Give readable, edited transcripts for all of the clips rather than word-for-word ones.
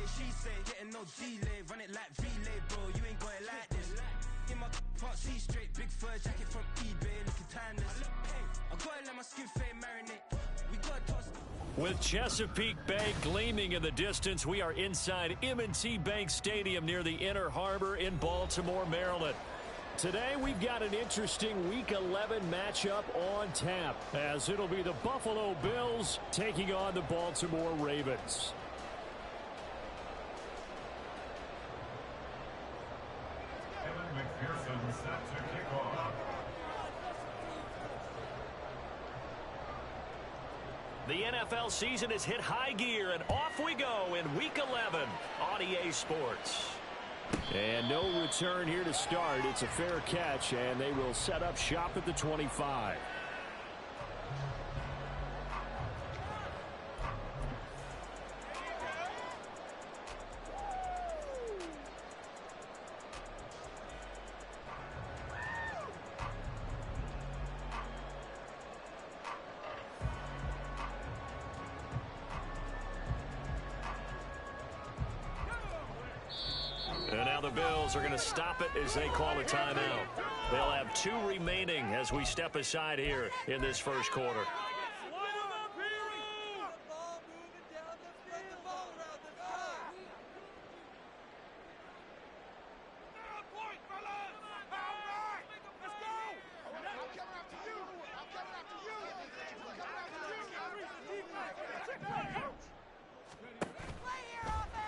she say, getting no delay, run it like relay, bro, you ain't got it like this. In my can't see straight, big fur jacket from eBay, looking timeless. I gotta let my skin fade marinate. We gotta toss. With Chesapeake Bay gleaming in the distance, we are inside M&T Bank Stadium near the Inner Harbor in Baltimore, Maryland. Today, we've got an interesting Week 11 matchup on tap, as it'll be the Buffalo Bills taking on the Baltimore Ravens. The NFL season has hit high gear, and off we go in Week 11 on EA Sports. And no return here to start. It's a fair catch, and they will set up shop at the 25. And now the Bills are going to stop it as they call a timeout. They'll have 2 remaining as we step aside here in this first quarter.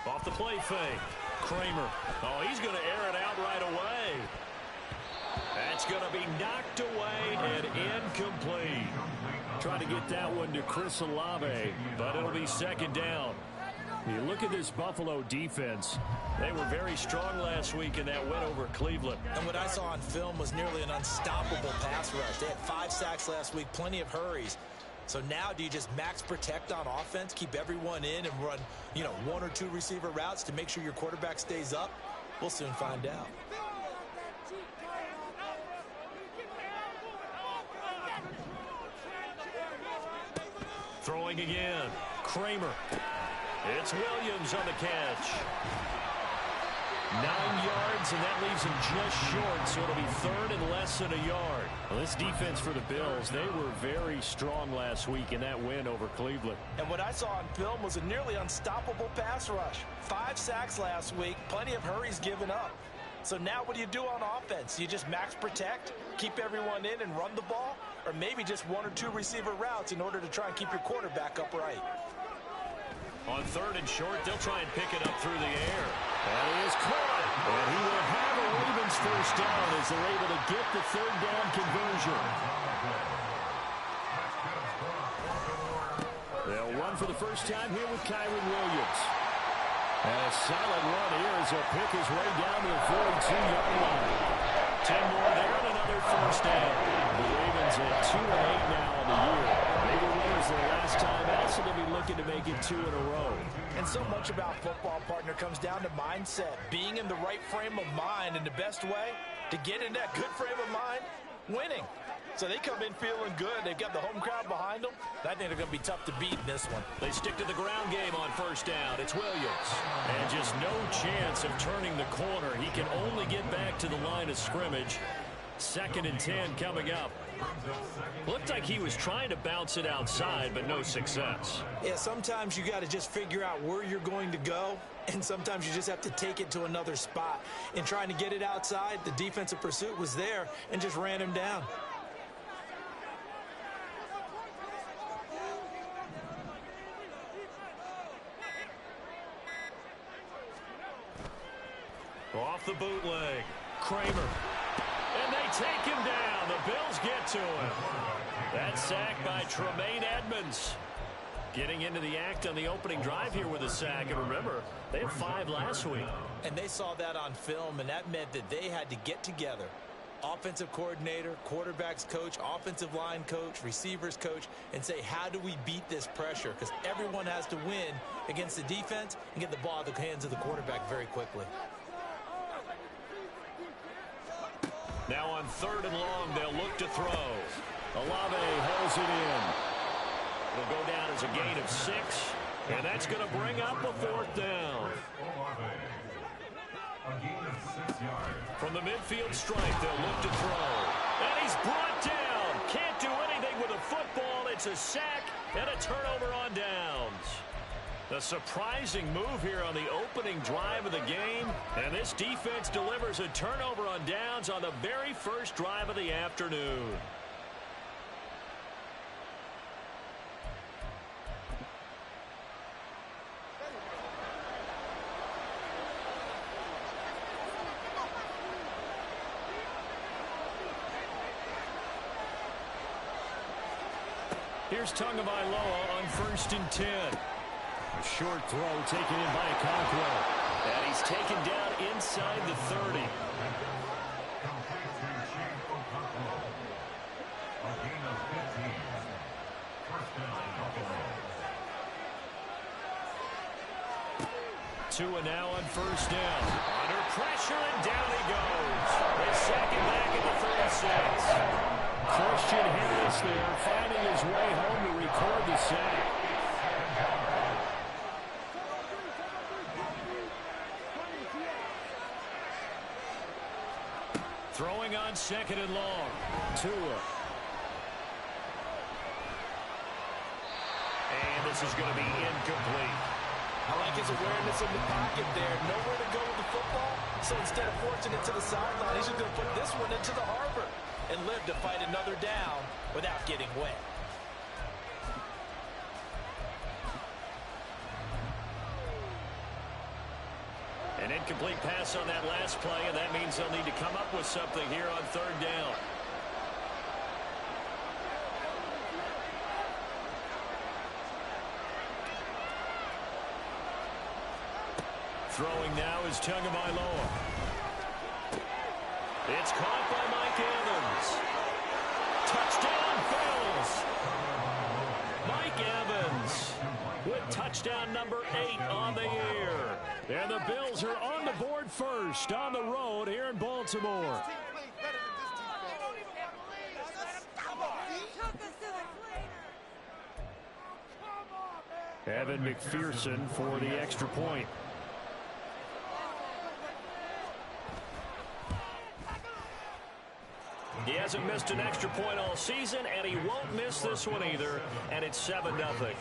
Off the play fake. Kramer. Oh, he's going to air it out right away. That's going to be knocked away and incomplete. Trying to get that one to Chris Olave, but it'll be second down. You look at this Buffalo defense. They were very strong last week in that win over Cleveland. And what I saw on film was nearly an unstoppable pass rush. They had 5 sacks last week, plenty of hurries. So now do you just max protect on offense, keep everyone in and run, 1 or 2 receiver routes to make sure your quarterback stays up? We'll soon find out. Throwing again. Kramer. It's Williams on the catch. 9 yards, and that leaves him just short, so it'll be third and less than a yard. Well, this defense for the Bills, they were very strong last week in that win over Cleveland. And what I saw on film was a nearly unstoppable pass rush. 5 sacks last week, plenty of hurries given up. So now what do you do on offense? You just max protect, keep everyone in and run the ball, or maybe just 1 or 2 receiver routes in order to try and keep your quarterback upright. On third and short, they'll try and pick it up through the air. That is caught. And he will have a Ravens first down as they're able to get the third down conversion. They'll run for the first time here with Kyron Williams. And a solid run here as he'll pick his way down to the 42-yard line. 10 more there and another first down. The Ravens at 2-8 now on the year. They were winners their last time out, so they'll be looking to make it 2 in a row. And so much about football, partner, comes down to mindset. Being in the right frame of mind, and the best way to get in that good frame of mind, winning. So they come in feeling good. They've got the home crowd behind them. I think they're going to be tough to beat in this one. They stick to the ground game on first down. It's Williams. And just no chance of turning the corner. He can only get back to the line of scrimmage. 2nd and 10 coming up. Looked like he was trying to bounce it outside, but no success. Yeah, sometimes you got to just figure out where you're going to go, and sometimes you just have to take it to another spot. In trying to get it outside, the defensive pursuit was there and just ran him down. Off the bootleg. Kramer. And they take him down. The Bills get to him. That sack by Tremaine Edmonds. Getting into the act on the opening drive here with a sack. And remember, they had 5 last week. And they saw that on film, and that meant that they had to get together. Offensive coordinator, quarterbacks coach, offensive line coach, receivers coach, and say, how do we beat this pressure? Because everyone has to win against the defense and get the ball out of the hands of the quarterback very quickly. Now on 3rd and long, they'll look to throw. Olave holds it in. It'll go down as a gain of 6. And that's going to bring up a 4th down. From the midfield stripe, they'll look to throw. And he's brought down. Can't do anything with a football. It's a sack and a turnover on downs. A surprising move here on the opening drive of the game. And this defense delivers a turnover on downs on the very first drive of the afternoon. Here's Tagovailoa on 1st and 10. A short throw taken in by Okonkwo. And he's taken down inside the 30. Tua now on 1st down. Under pressure, and down he goes. They sack him back at the 36. Christian Harris there, finding his way home to record the sack. Throwing on 2nd and long. Tua. And this is going to be incomplete. I like his awareness in the pocket there. Nowhere to go with the football. So instead of forcing it to the sideline, he's just going to put this one into the harbor and live to fight another down without getting wet. An incomplete pass on that last play, and that means they'll need to come up with something here on 3rd down. Throwing now is Tagovailoa. It's caught by Mike Evans. Touchdown, Bills. Mike Evans with touchdown number 8 on the year. And the Bills are on the board first on the road here in Baltimore. Evan McPherson for the extra point. He hasn't missed an extra point all season, and he won't miss this one either, and it's 7-0.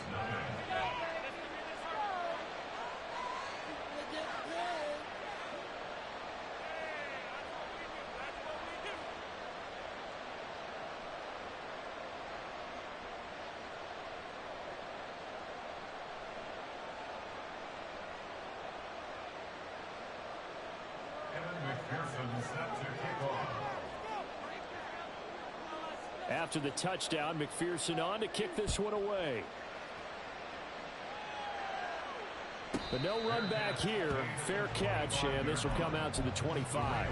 After the touchdown, McPherson on to kick this one away. But no run back here. Fair catch, and this will come out to the 25.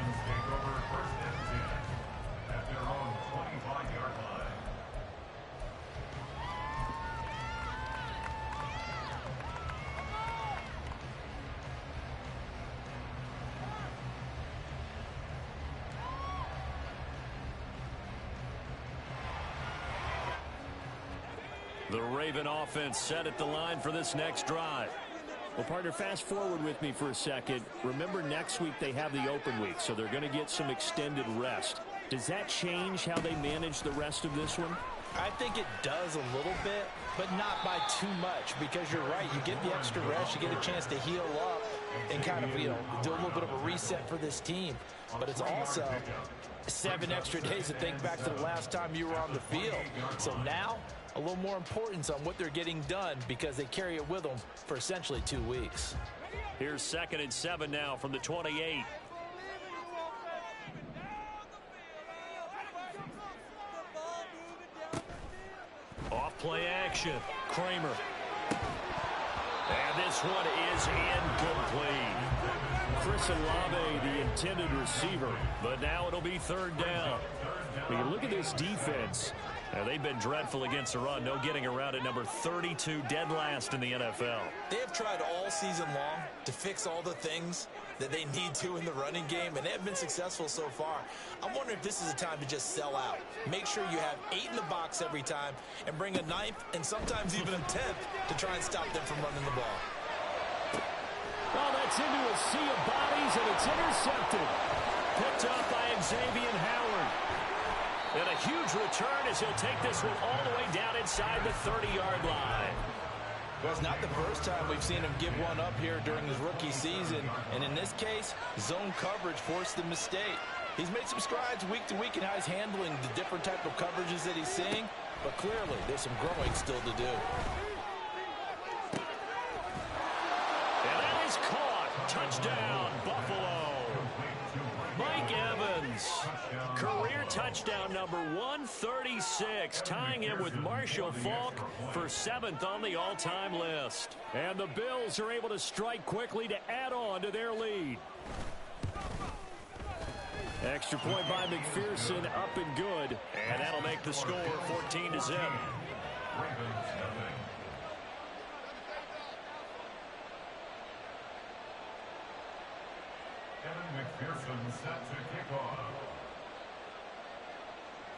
The Raven offense set at the line for this next drive. Well, partner, fast forward with me for a second. Remember, next week they have the open week, so they're going to get some extended rest. Does that change how they manage the rest of this one? I think it does a little bit, but not by too much, because you're right. You get the extra rest. You get a chance to heal up and kind of, do a little bit of a reset for this team. But it's also 7 extra days to think back to the last time you were on the field. So now, a little more importance on what they're getting done because they carry it with them for essentially 2 weeks. Here's 2nd and 7 now from the 28. Off play action. Kramer. And this one is incomplete. Chris Olave, the intended receiver, but now it'll be 3rd down. When you look at this defense, they've been dreadful against the run. No getting around at number 32, dead last in the NFL. They have tried all season long to fix all the things that they need to in the running game, and they have been successful so far. I'm wondering if this is a time to just sell out. Make sure you have 8 in the box every time and bring a 9th and sometimes even a 10th to try and stop them from running the ball. Oh, that's into a sea of bodies, and it's intercepted. Picked up by Xavier Howard. And a huge return as he'll take this one all the way down inside the 30-yard line. Well, it's not the first time we've seen him give one up here during his rookie season. And in this case, zone coverage forced the mistake. He's made some strides week to week in how he's handling the different type of coverages that he's seeing. But clearly, there's some growing still to do. And that is caught. Touchdown, Buffalo. Mike Evans, career touchdown number 136, tying him with Marshall Faulk for 7th on the all-time list. And the Bills are able to strike quickly to add on to their lead. Extra point by McPherson, up and good. And that'll make the score 14-0.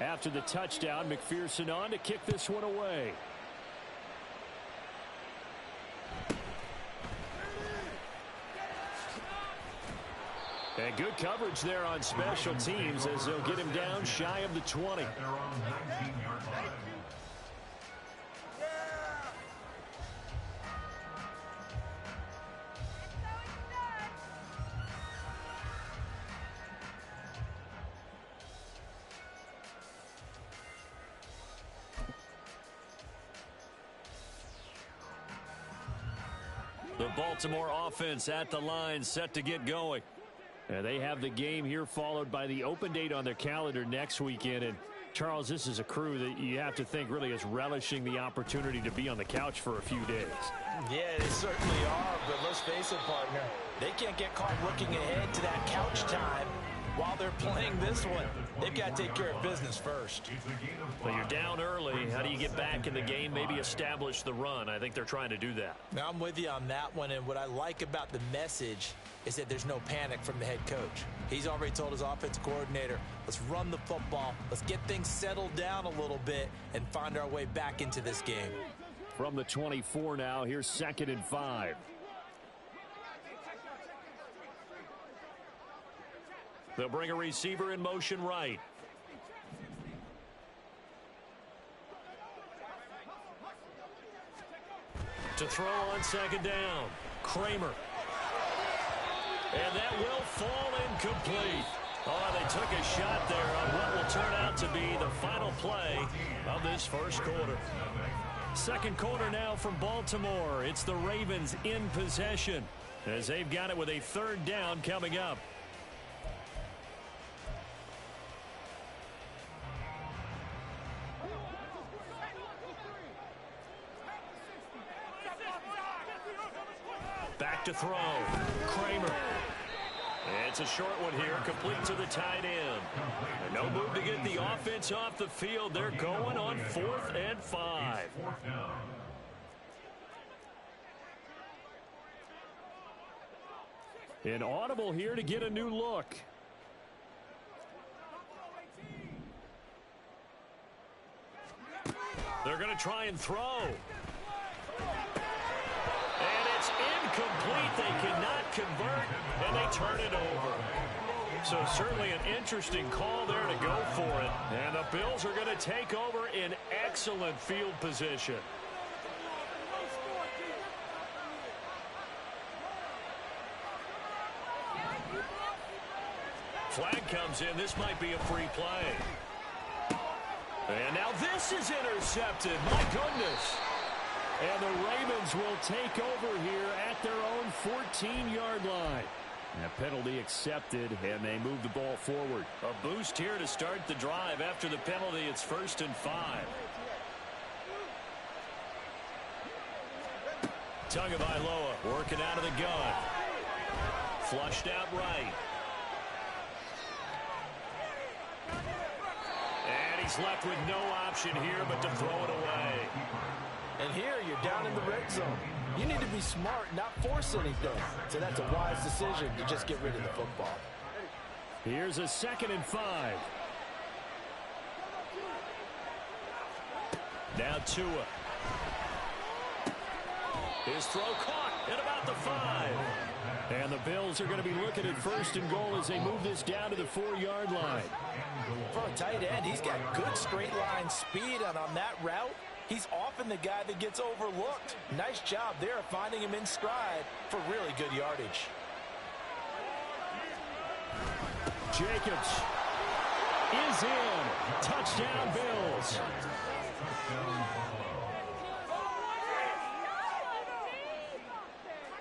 After the touchdown, McPherson on to kick this one away. And good coverage there on special teams as they'll get him down shy of the 20. The Baltimore offense at the line, set to get going. And they have the game here followed by the open date on their calendar next weekend. And Charles, this is a crew that you have to think really is relishing the opportunity to be on the couch for a few days. Yeah, they certainly are, but let's face it, partner. They can't get caught looking ahead to that couch time while they're playing this one. They've got to take care of business first. Well, you're down early. How do you get back in the game, maybe establish the run? I think they're trying to do that. Now, I'm with you on that one, and what I like about the message is that there's no panic from the head coach. He's already told his offensive coordinator, let's run the football, let's get things settled down a little bit and find our way back into this game. From the 24 now, here's 2nd and 5. They'll bring a receiver in motion right. To throw on 2nd down, Kramer. And that will fall incomplete. Oh, they took a shot there on what will turn out to be the final play of this first quarter. Second quarter now from Baltimore. It's the Ravens in possession as they've got it with a 3rd down coming up. Back to throw. Kramer. It's a short one here, complete to the tight end. No move to get the offense off the field. They're going on 4th and 5. An audible here to get a new look. They're going to try and throw. And it's incomplete. They cannot convert, and they turn it over. So certainly an interesting call there to go for it. And the Bills are going to take over in excellent field position. Flag comes in. This might be a free play. And now this is intercepted. My goodness. And the Ravens will take over here at their own 14-yard line. And a penalty accepted, and they move the ball forward. A boost here to start the drive. After the penalty, it's 1st and 5. Tagovailoa working out of the gun. Flushed out right. And he's left with no option here but to throw it away. And here you're down in the red zone. You need to be smart, not force anything. So that's a wise decision to just get rid of the football. Here's a 2nd and 5. Now Tua. His throw caught at about the 5. And the Bills are going to be looking at 1st and goal as they move this down to the 4-yard line. For a tight end, he's got good straight line speed, and on that route, he's often the guy that gets overlooked. Nice job there finding him in stride for really good yardage. Jacobs is in. Touchdown, Bills.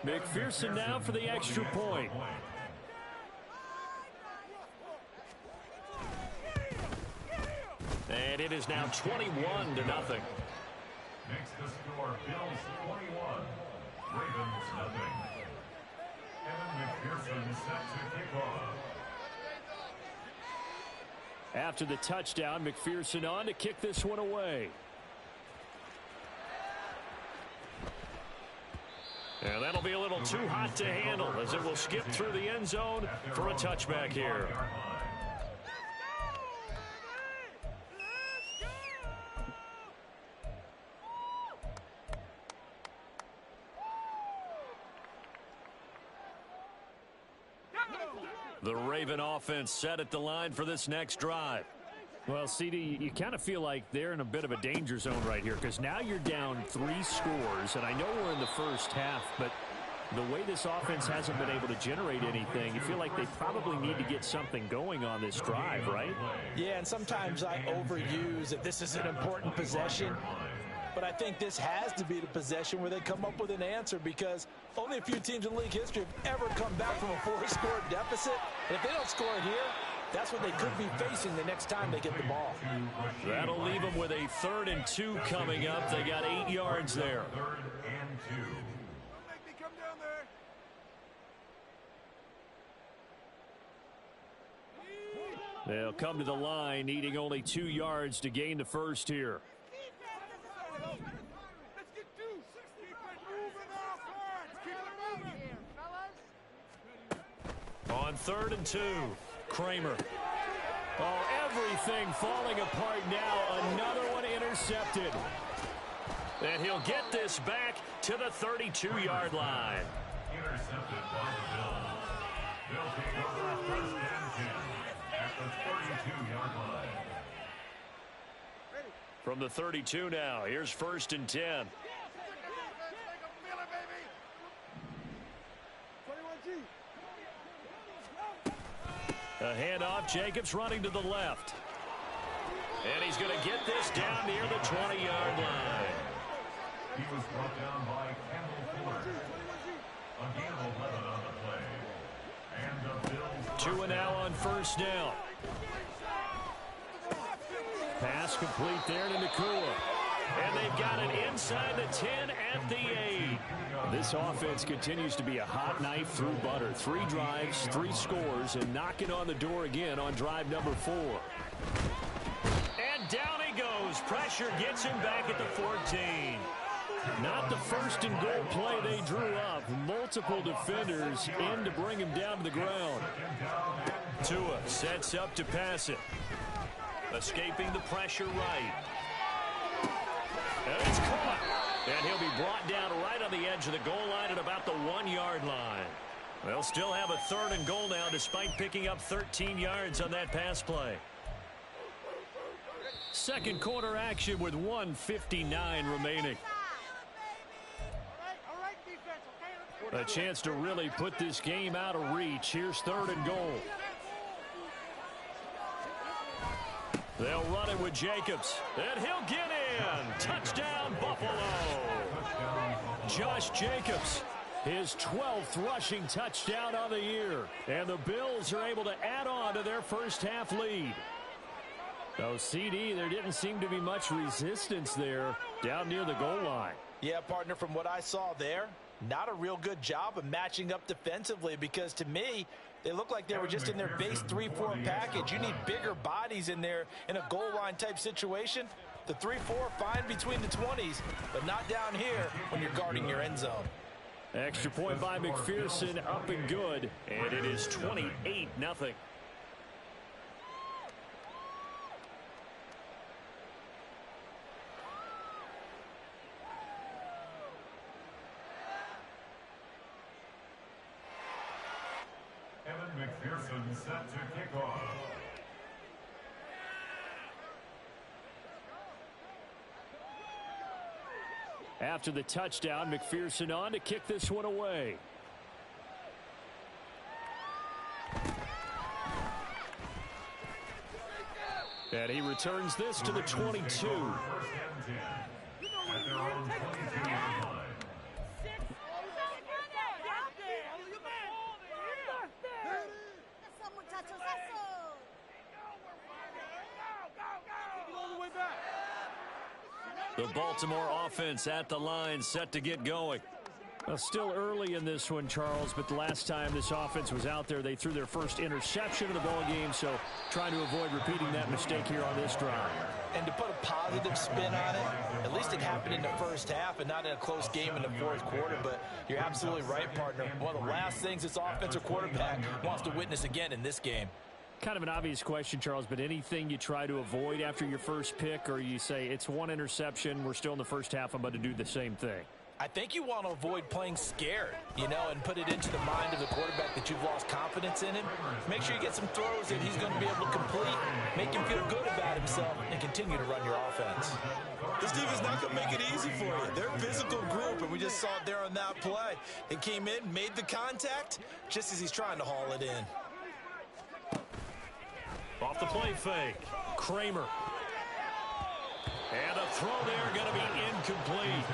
McPherson now for the extra point. And it is now 21-0. Makes the score Bills 21, Ravens nothing. Kevin McPherson set to kick off. After the touchdown, McPherson on to kick this one away. And that'll be a little too hot to handle as it will skip through the end zone for a touchback here. The Raven offense set at the line for this next drive. Well, CD, you kind of feel like they're in a bit of a danger zone right here because now you're down 3 scores, and I know we're in the first half, but the way this offense hasn't been able to generate anything, you feel like they probably need to get something going on this drive, right? Yeah, and sometimes I overuse that this is an important possession, but I think this has to be the possession where they come up with an answer because only a few teams in league history have ever come back from a 4-score deficit, and if they don't score it here, that's what they could be facing the next time they get the ball. That'll leave them with a 3rd and 2 coming up. They got 8 yards there. 3rd and 2. They'll come to the line, needing only 2 yards to gain the first here. On 3rd and 2, Kramer. Oh, everything falling apart now. Another one intercepted. And he'll get this back to the 32-yard line. Intercepted by the Bills. They'll take over 1st and 10 at the 32-yard line. From the 32 now, here's 1st and 10. A handoff, Jacobs running to the left. And he's going to get this down near the 20-yard line. He was brought down by Kendall Fuller. A gain of 11 on the play. And the Bills 2 and now on 1st down. Pass complete there to Nakua. And they've got it inside the 10 at the 8. This offense continues to be a hot knife through butter. 3 drives, 3 scores, and knocking on the door again on drive number 4. And down he goes. Pressure gets him back at the 14. Not the 1st and goal play they drew up. Multiple defenders in to bring him down to the ground. Tua sets up to pass it. Escaping the pressure right. And it's caught. And he'll be brought down right on the edge of the goal line at about the 1-yard line. They'll still have a 3rd and goal now despite picking up 13 yards on that pass play. Second quarter action with 1:59 remaining. A chance to really put this game out of reach. Here's 3rd and goal. They'll run it with Jacobs, and he'll get in. Touchdown, Buffalo. Josh Jacobs, his 12th rushing touchdown on the year. And the Bills are able to add on to their first half lead. Oh, CD, there didn't seem to be much resistance there down near the goal line. Yeah, partner, from what I saw there, not a real good job of matching up defensively because to me, they look like they were just in their base 3-4 package. You need bigger bodies in there in a goal line type situation. The 3-4, fine between the 20s, but not down here when you're guarding your end zone. Extra point by McPherson, up and good, and it is 28-0. McPherson set to kick off. After the touchdown, McPherson on to kick this one away. And he returns this to the 22. First and 10 at their own 22-yard line. The Baltimore offense at the line, set to get going. Well, still early in this one, Charles, but the last time this offense was out there, they threw their first interception of the ball game, so trying to avoid repeating that mistake here on this drive. And to put a positive spin on it, at least it happened in the first half and not in a close game in the fourth quarter, but you're absolutely right, partner. One of the last things this offensive quarterback wants to witness again in this game. Kind of an obvious question, Charles, but anything you try to avoid after your first pick, or you say it's one interception, we're still in the first half, I'm about to do the same thing? I think you want to avoid playing scared, you know, and put it into the mind of the quarterback that you've lost confidence in him. Make sure you get some throws that he's going to be able to complete, make him feel good about himself, and continue to run your offense. This defense not going to make it easy for you. They're a physical group, and we just saw it there on that play. It came in, made the contact, just as he's trying to haul it in. Off the play fake, Kramer. And a throw there going to be incomplete.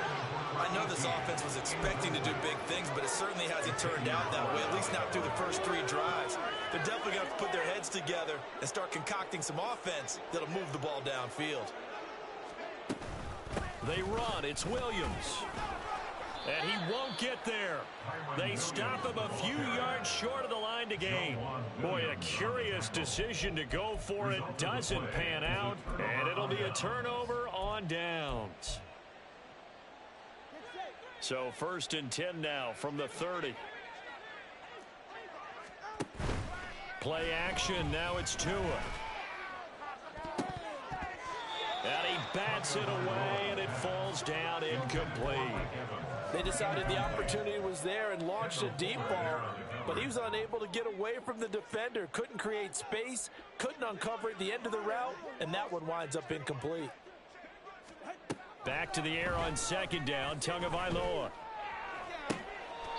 I know this offense was expecting to do big things, but it certainly hasn't turned out that way, at least not through the first 3 drives. They're definitely going to have to put their heads together and start concocting some offense that'll move the ball downfield. They run. It's Williams. And he won't get there. They stop him a few yards short of the line to gain. Boy, a curious decision to go for it. Doesn't pan out, and it'll be a turnover on downs. So 1st and 10 now from the 30. Play action. Now it's Tua. And he bats it away, and it falls down incomplete. They decided the opportunity was there and launched a deep ball, but he was unable to get away from the defender, couldn't create space, couldn't uncover at the end of the route, and that one winds up incomplete. Back to the air on 2nd down, Tagovailoa.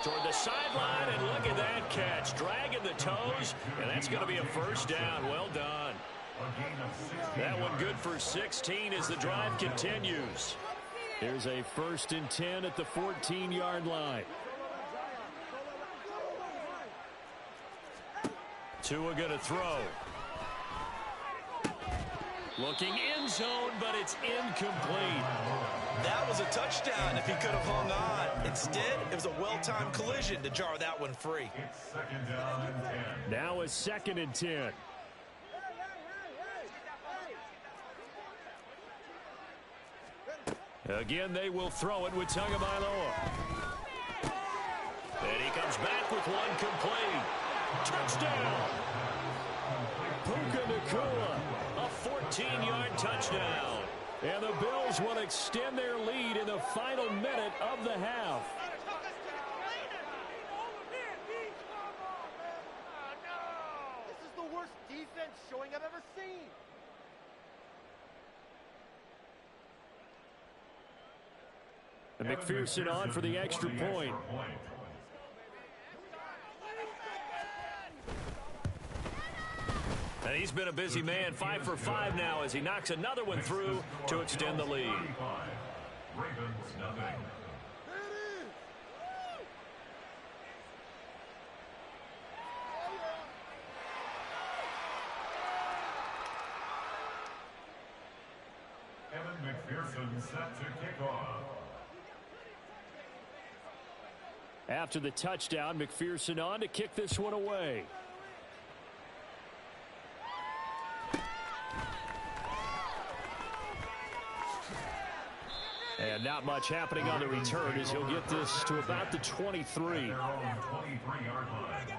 Toward the sideline, and look at that catch, dragging the toes, and that's going to be a 1st down. Well done. That one good for 16 as the drive continues. Here's a 1st and 10 at the 14-yard line. Tua going to throw. Looking end zone, but it's incomplete. That was a touchdown if he could have hung on. Instead, it was a well-timed collision to jar that one free. It's 2nd down and 10. Now a 2nd and 10. Again, they will throw it with Tagovailoa. And he comes back with one complete. Touchdown! Puka Nacua, a 14-yard touchdown. And the Bills will extend their lead in the final minute of the half. This is the worst defense showing I've ever seen. And McPherson on for the extra point. And he's been a busy man, 5 for 5 now as he knocks another one through to extend the lead. Ravens nothing. McPherson set to kick off. After the touchdown, McPherson on to kick this one away. And not much happening on the return as he'll get this to about the 23. Their own 23-yard line.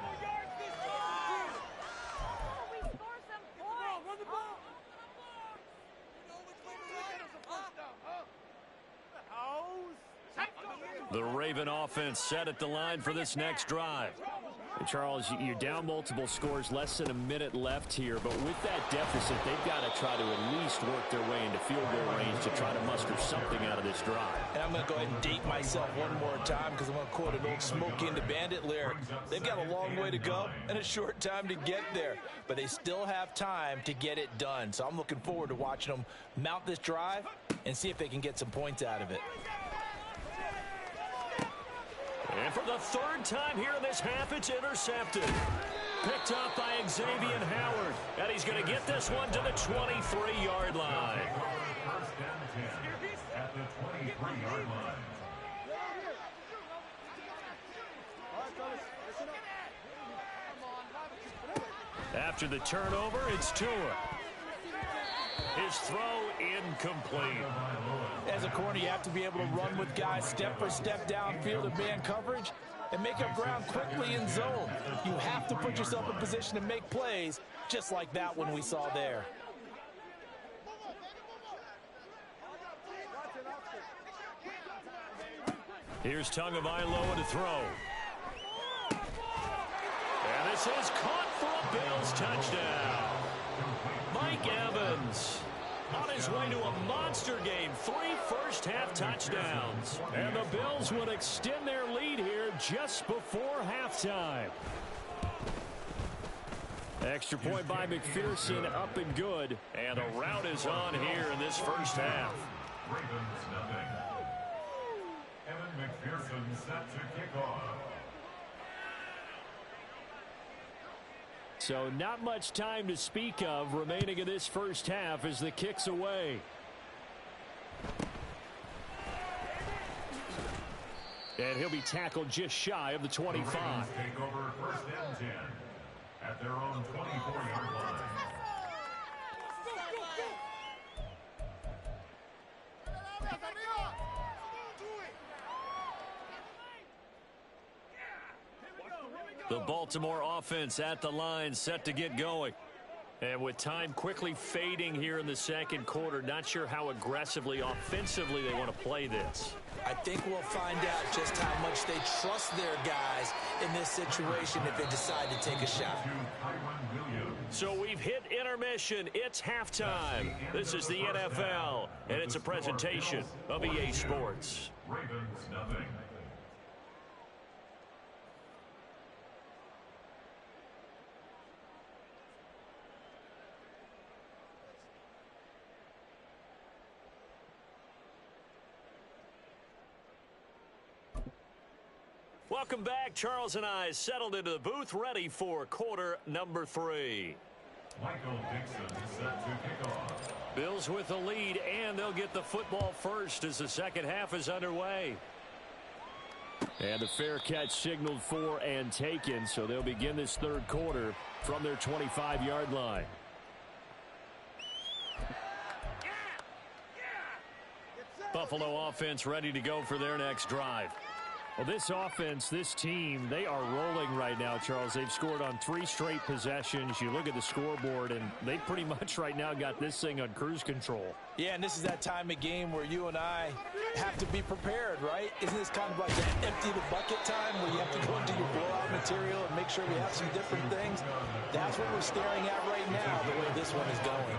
The Raven offense set at the line for this next drive. And Charles, you're down multiple scores, less than a minute left here. But with that deficit, they've got to try to at least work their way into field goal range to try to muster something out of this drive. And I'm going to go ahead and date myself one more time because I'm going to quote an old Smokey and the Bandit lyric. They've got a long way to go and a short time to get there. But they still have time to get it done. So I'm looking forward to watching them mount this drive and see if they can get some points out of it. And for the third time here in this half, it's intercepted. Picked up by Xavier Howard. And he's going to get this one to the 23-yard line. First and 10 at the 23-yard line. After the turnover, it's Tua. His throw incomplete. As a corner, you have to be able to run with guys step for step downfield in man coverage and make up ground quickly in zone. You have to put yourself in position to make plays, just like that one we saw there. Here's Tagovailoa to throw. And this is caught for a Bills touchdown. Mike Evans on his way to a monster game. 3 first-half touchdowns. And the Bills would extend their lead here just before halftime. Extra point by McPherson, up and good. And the route is on here in this first half. Ravens nothing. Evan McPherson set to kick off. So not much time to speak of remaining in this first half as the kick's away. And he'll be tackled just shy of the 25. The Ravens take over first and 10 at their own 24-yard line. The Baltimore offense at the line, set to get going. And with time quickly fading here in the second quarter, not sure how aggressively, offensively they want to play this. I think we'll find out just how much they trust their guys in this situation if they decide to take a shot. So we've hit intermission. It's halftime. This is the NFL, and it's a presentation of EA Sports. Ravens nothing. Welcome back. Charles and I settled into the booth, ready for quarter number 3. Michael Dixon set to kick off. Bills with the lead, and they'll get the football first as the second half is underway. And the fair catch signaled for and taken, so they'll begin this third quarter from their 25-yard line. Buffalo offense ready to go for their next drive. Well, this offense, this team, they are rolling right now, Charles. They've scored on 3 straight possessions. You look at the scoreboard, and they pretty much right now got this thing on cruise control. Yeah, and this is that time of game where you and I have to be prepared, right? Isn't this kind of like that empty the bucket time where you have to go into your blowout material and make sure we have some different things? That's what we're staring at right now, the way this one is going.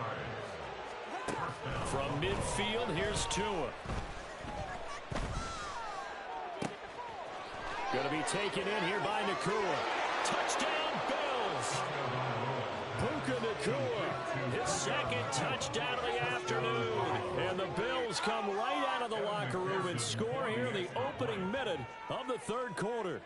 From midfield, here's Tua. Going to be taken in here by Nakua. Touchdown, Bills! Puka Nakua, his second touchdown of the afternoon. And the Bills come right out of the locker room and score here in the opening minute of the third quarter.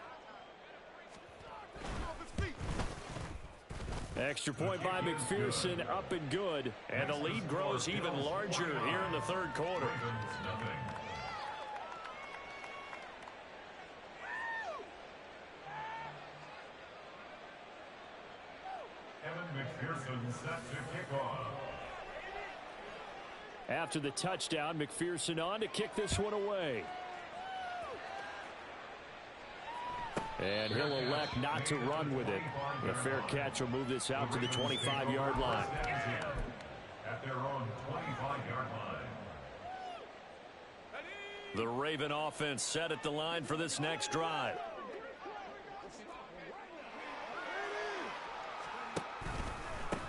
Extra point by McPherson, up and good. And the lead grows even larger here in the third quarter. Evan McPherson set to kick off. After the touchdown, McPherson on to kick this one away. And he'll elect not to run with it. A fair catch will move this out to the 25-yard line. At their own 25-yard line. The Raven offense set at the line for this next drive.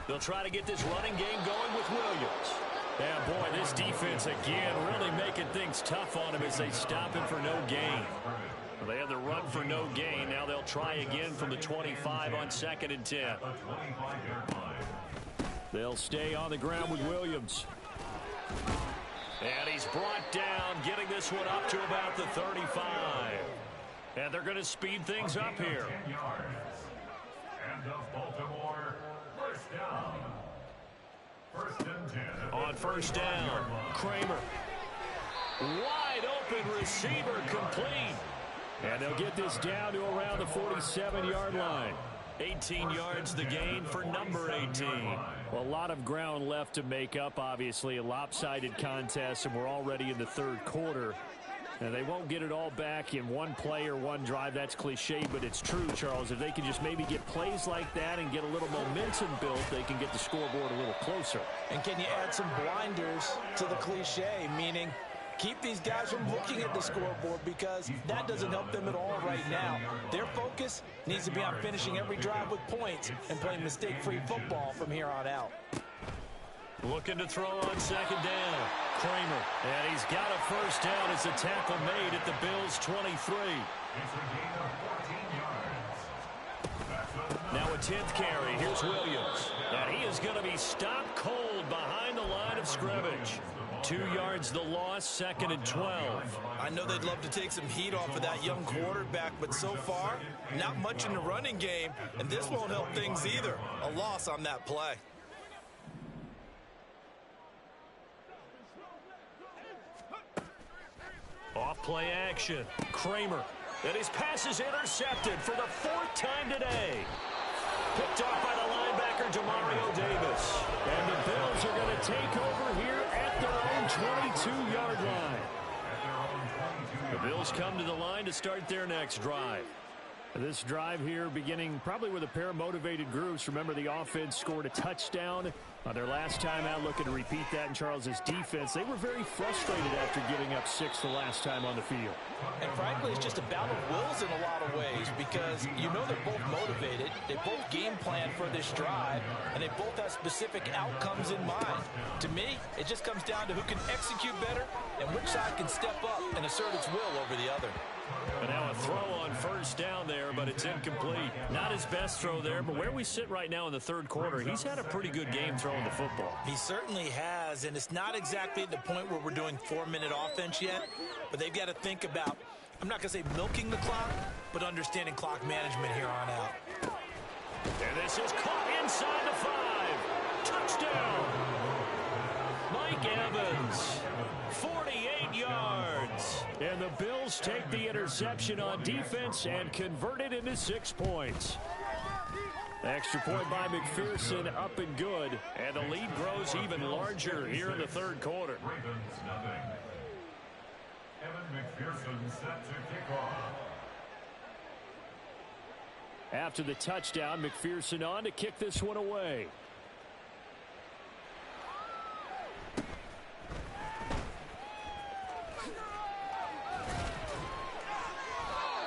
They'll try to get this running game going with Williams. Yeah, boy, this defense again really making things tough on him as they stop him for no gain. They have the run for no gain. Now they'll try again from the 25 on 2nd and 10. They'll stay on the ground with Williams. And he's brought down, getting this one up to about the 35. And they're going to speed things up here. And of Baltimore, first down. First and 10. On first down, Kramer. Wide open receiver complete. And they'll get this down to around the 47-yard line. 18 yards the gain for number 18. Well, a lot of ground left to make up, obviously. A lopsided contest, and we're already in the third quarter. And they won't get it all back in one play or one drive. That's cliche, but it's true, Charles. If they can just maybe get plays like that and get a little momentum built, they can get the scoreboard a little closer. And can you add some blinders to the cliche, meaning keep these guys from looking at the scoreboard, because that doesn't help them at all right now. Their focus needs to be on finishing every drive with points and playing mistake-free football from here on out. Looking to throw on second down. Kramer. And he's got a first down as the tackle made at the Bills' 23. It's a gain of 14 yards. Now a 10th carry. Here's Williams. And he is going to be stopped cold behind the line of scrimmage. 2 yards the loss, 2nd and 12. I know they'd love to take some heat off of that young quarterback, but so far, not much in the running game, and this won't help things either. A loss on that play. Off play action. Kramer. And his pass is intercepted for the 4th time today. Picked off by the linebacker, Demario Davis. And the Bills are going to take over here at their own 22-yard line. The Bills come to the line to start their next drive. This drive here beginning probably with a pair of motivated groups. Remember, the offense scored a touchdown on their last time out, looking to repeat that in Charles's defense. They were very frustrated after giving up 6 the last time on the field. And frankly, it's just a battle of wills in a lot of ways, because you know they're both motivated, they both game plan for this drive, and they both have specific outcomes in mind. To me, it just comes down to who can execute better and which side can step up and assert its will over the other. But now a throw on first down there, but it's incomplete. Not his best throw there, but where we sit right now in the third quarter, he's had a pretty good game throwing the football. He certainly has, and it's not exactly at the point where we're doing 4-minute offense yet, but they've got to think about, I'm not going to say milking the clock, but understanding clock management here on out. And this is caught inside the 5. Touchdown! Mike Evans, 48 yards. And the Bills take the interception on defense and convert it into 6 points. Extra point by McPherson, up and good. And the lead grows even larger here in the third quarter. Ravens nothing. Evan McPherson set to kick off. After the touchdown, McPherson on to kick this one away.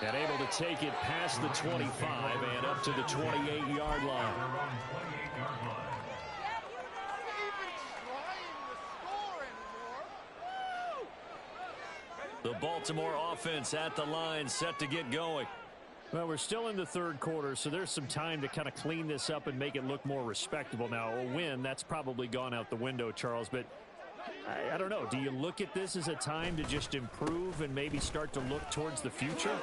And able to take it past the 25 and up to the 28-yard line. The Baltimore offense at the line, set to get going. Well, we're still in the third quarter, so there's some time to kind of clean this up and make it look more respectable. Now, a win, that's probably gone out the window, Charles, but I don't know. Do you look at this as a time to just improve and maybe start to look towards the future?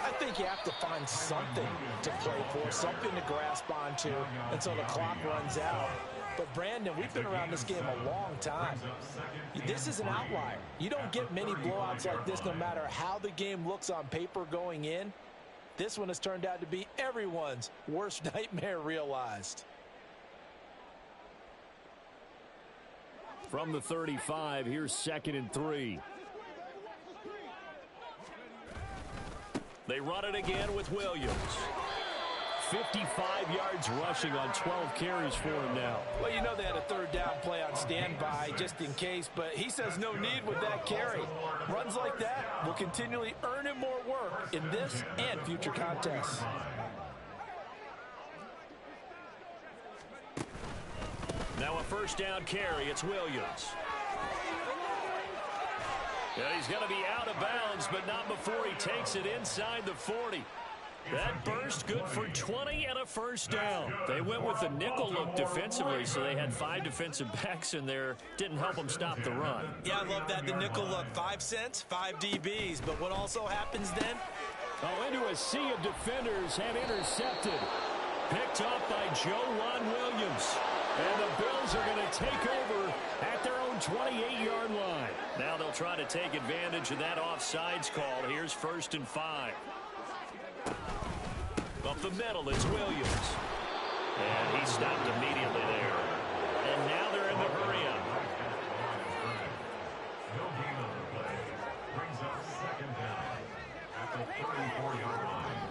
I think you have to find something to play for, something to grasp onto until the clock runs out. But, Brandon, we've been around this game a long time. This is an outlier. You don't get many blowouts like this no matter how the game looks on paper going in. This one has turned out to be everyone's worst nightmare realized. From the 35, here's 2nd and 3. They run it again with Williams. 55 yards rushing on 12 carries for him now. Well, you know they had a 3rd down play on standby just in case, but he says no need with that carry. Runs like that will continually earn him more work in this and future contests. Now a 1st down carry. It's Williams. And he's going to be out of bounds, but not before he takes it inside the 40. That burst good for 20 and a 1st down. They went with the nickel look defensively, so they had 5 defensive backs in there. Didn't help them stop the run. Yeah, I love that, the nickel look. 5 cents, 5 DBs. But what also happens then? Oh, into a sea of defenders and intercepted. Picked up by Joe Williams. And the Bills are going to take over at their own 28-yard line. Now they'll try to take advantage of that offsides call. Here's 1st and 5. Up the middle, it's Williams. And he stopped immediately there. And now they're in the hurry-up. No gain on the play. Brings up 2nd down at the 34-yard line.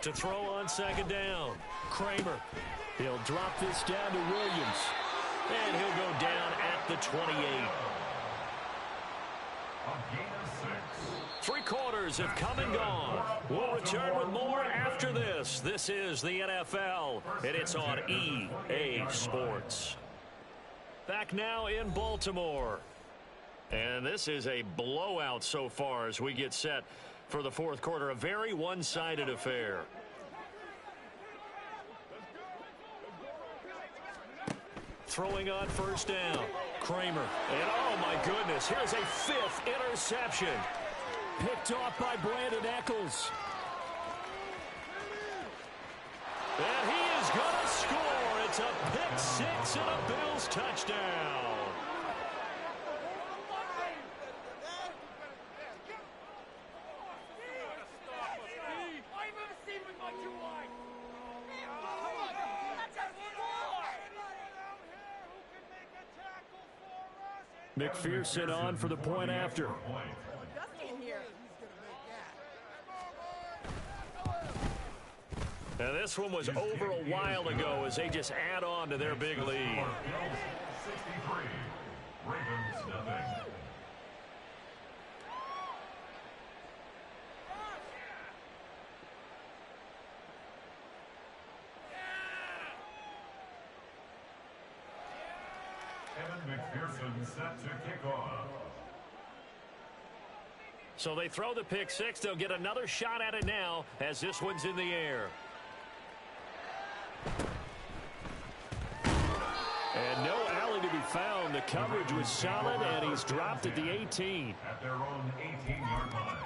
To throw on 2nd down, Kramer. He'll drop this down to Williams. And he'll go down at the 28. A gain of 6. 3 quarters have come and gone. We'll return with more after this. This is the NFL, and it's on EA Sports. Back now in Baltimore. And this is a blowout so far as we get set for the 4th quarter. A very one-sided affair. Throwing on 1st down. Kramer. And oh my goodness, here's a 5th interception. Picked off by Brandon Eccles. And he is going to score. It's a pick 6 and a Bills touchdown. McPherson on for the point after. And this one was over a while ago as they just add on to their big lead. 63. Ravens nothing. Evan McPherson set to kick off. So they throw the pick 6. They'll get another shot at it now as this one's in the air. And no alley to be found. The coverage was solid, and he's dropped at the 18. At their own 18-yard line.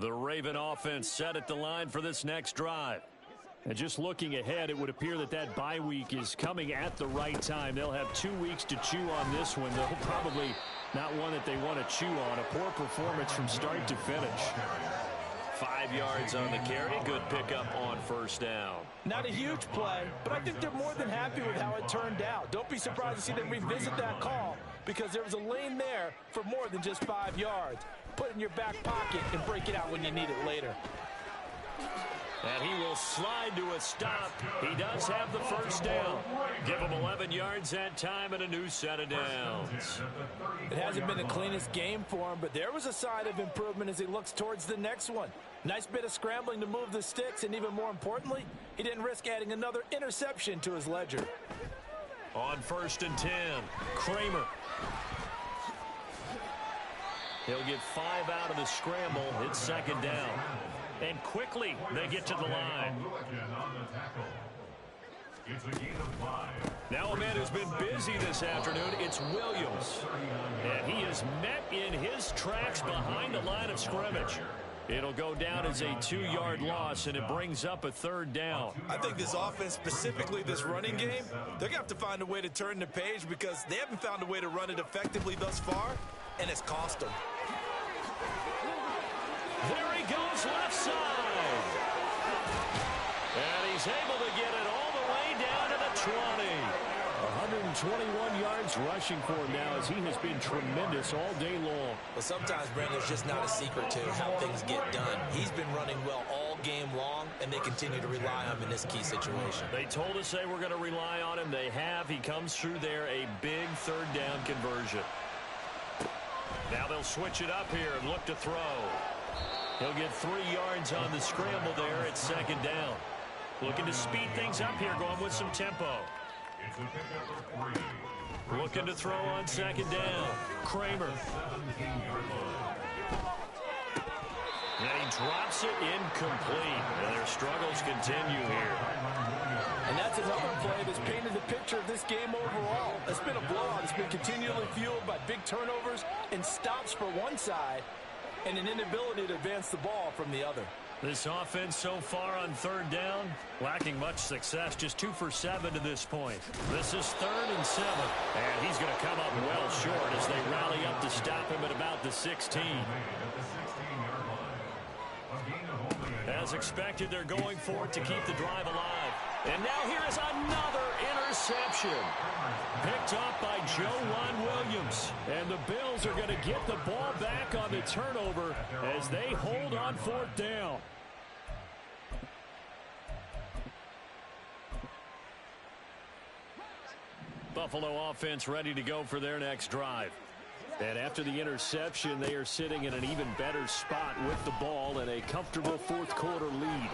The Raven offense set at the line for this next drive. And just looking ahead, it would appear that that bye week is coming at the right time. They'll have 2 weeks to chew on this one. They'll probably not one that they want to chew on. A poor performance from start to finish. 5 yards on the carry. Good pickup on 1st down. Not a huge play, but I think they're more than happy with how it turned out. Don't be surprised to see them revisit that call because there was a lane there for more than just 5 yards. Put it in your back pocket and break it out when you need it later. And he will slide to a stop. He does have the 1st down. Give him 11 yards that time and a new set of downs. It hasn't been the cleanest game for him, but there was a sign of improvement as he looks towards the next one. Nice bit of scrambling to move the sticks, and even more importantly, he didn't risk adding another interception to his ledger. On 1st and 10, Kramer. He'll get 5 out of the scramble. It's 2nd down. And quickly, they get to the line. Now a man who's been busy this afternoon, it's Williams. And he is met in his tracks behind the line of scrimmage. It'll go down as a 2-yard loss, and it brings up a 3rd down. I think this offense, specifically this running game, they're going to have to find a way to turn the page because they haven't found a way to run it effectively thus far, and it's cost them. There he goes, left side. And he's able to get it all the way down to the 20. 121 yards rushing for him now as he has been tremendous all day long. Well, sometimes, Brandon, there's just not a secret to how things get done. He's been running well all game long, and they continue to rely on him in this key situation. They told us they were going to rely on him. They have. He comes through there, a big 3rd down conversion. Now they'll switch it up here and look to throw. He'll get 3 yards on the scramble there at 2nd down. Looking to speed things up here, going with some tempo. Looking to throw on 2nd down. Kramer. And he drops it incomplete. And their struggles continue here. And that's another play that's painted the picture of this game overall. It's been a blowout. It's been continually fueled by big turnovers and stops for one side and an inability to advance the ball from the other. This offense so far on 3rd down, lacking much success, just 2 for 7 to this point. This is 3rd and 7, and he's going to come up well short as they rally up to stop him at about the 16. As expected, they're going for it to keep the drive alive. And now here is another interception. Picked up by Joe Williams. And the Bills are going to get the ball back on the turnover as they hold on 4th down. Buffalo offense ready to go for their next drive. And after the interception, they are sitting in an even better spot with the ball and a comfortable 4th quarter lead.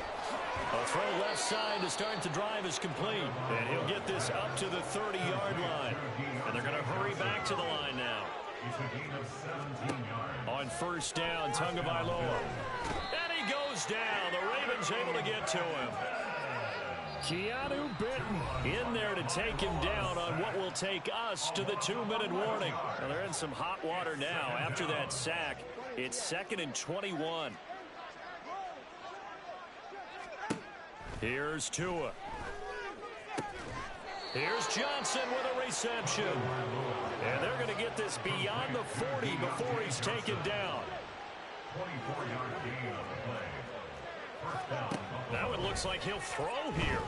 A throw left side to start the drive is complete. And he'll get this up to the 30-yard line. And they're going to hurry back to the line now. On 1st down, Tagovailoa. And he goes down. The Ravens able to get to him. Keanu Benton in there to take him down on what will take us to the 2-minute warning. Well, they're in some hot water now after that sack. It's 2nd and 21. Here's Tua. Here's Johnson with a reception. And they're going to get this beyond the 40 before he's taken down. 24-yard gain on the play. First down. Now it looks like he'll throw here.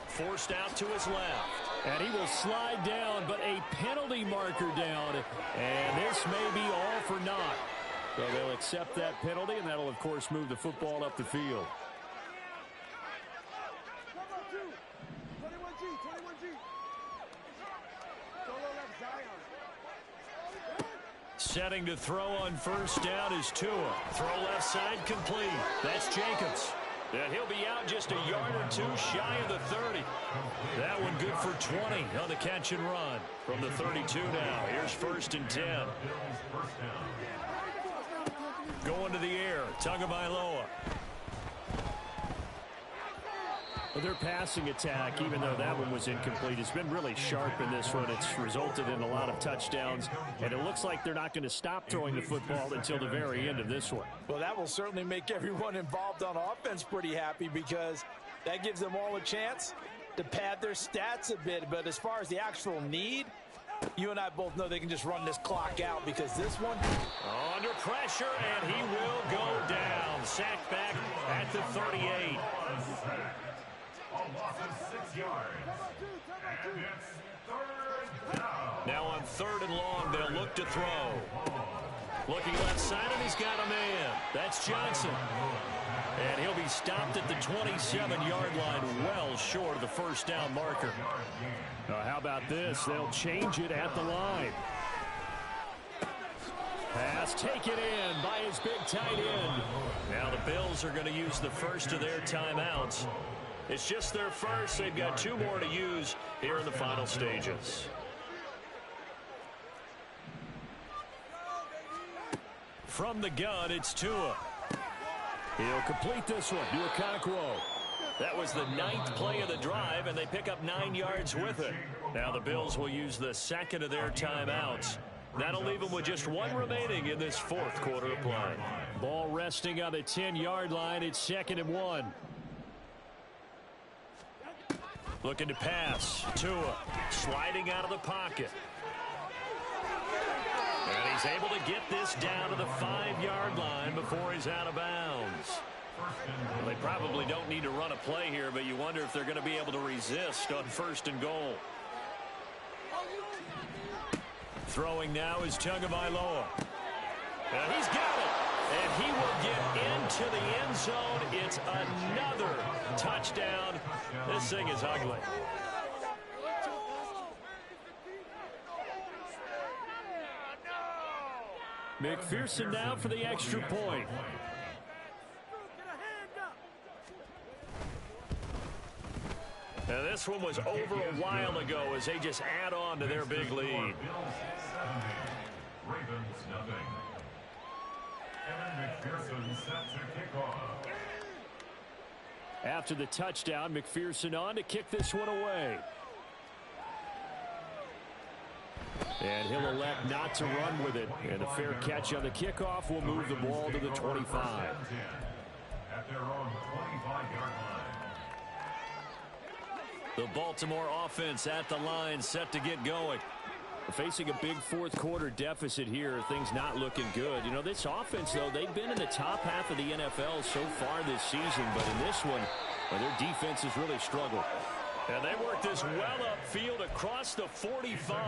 Forced out to his left. And he will slide down, but a penalty marker down. And this may be all for naught. So they'll accept that penalty, and that'll, of course, move the football up the field. Setting to throw on 1st down is Tua. Throw left side complete. That's Jacobs. And he'll be out just a yard or 2 shy of the 30. That one good for 20 on the catch and run. From the 32 now. Here's 1st and 10. Going to the air. Tagovailoa. Their passing attack, even though that one was incomplete, has been really sharp in this one. It's resulted in a lot of touchdowns, and it looks like they're not going to stop throwing the football until the very end of this one. Well, that will certainly make everyone involved on offense pretty happy because that gives them all a chance to pad their stats a bit. But as far as the actual need, you and I both know they can just run this clock out because this one... Under pressure, and he will go down. Sacked back at the 38. A loss of 6 yards. And it's 3rd down. Now on 3rd and long, they'll look to throw. Looking left side, and he's got a man. That's Johnson. And he'll be stopped at the 27-yard line, well short of the 1st down marker. How about this? They'll change it at the line. Pass taken in by his big tight end. Now the Bills are going to use the first of their timeouts. It's just their first. They've got 2 more to use here in the final stages. From the gun, it's Tua. He'll complete this one to Okonkwo. That was the 9th play of the drive, and they pick up 9 yards with it. Now the Bills will use the 2nd of their timeouts That'll leave them with just one remaining in this fourth quarter of play. Ball resting on the 10-yard line. It's 2nd and 1. Looking to pass. Tua sliding out of the pocket. And he's able to get this down to the 5-yard line before he's out of bounds. Well, they probably don't need to run a play here, but you wonder if they're going to be able to resist on 1st and goal. Throwing now is Tagovailoa. And he's got it. And he will get into the end zone. It's another touchdown. This thing is ugly. McPherson now for the extra point. Now this one was over a while ago as they just add on to their big lead. Ravens nothing. Evan McPherson set to kick off. After the touchdown, McPherson on to kick this one away. And he'll elect not to run with it. And a fair catch on the kickoff will move the ball to the 25. At their own 25-yard line. The Baltimore offense at the line, set to get going. Facing a big fourth quarter deficit here, things not looking good. You know, this offense, though, they've been in the top half of the NFL so far this season, but in this one, well, their defense has really struggled. And they work this well upfield across the 45.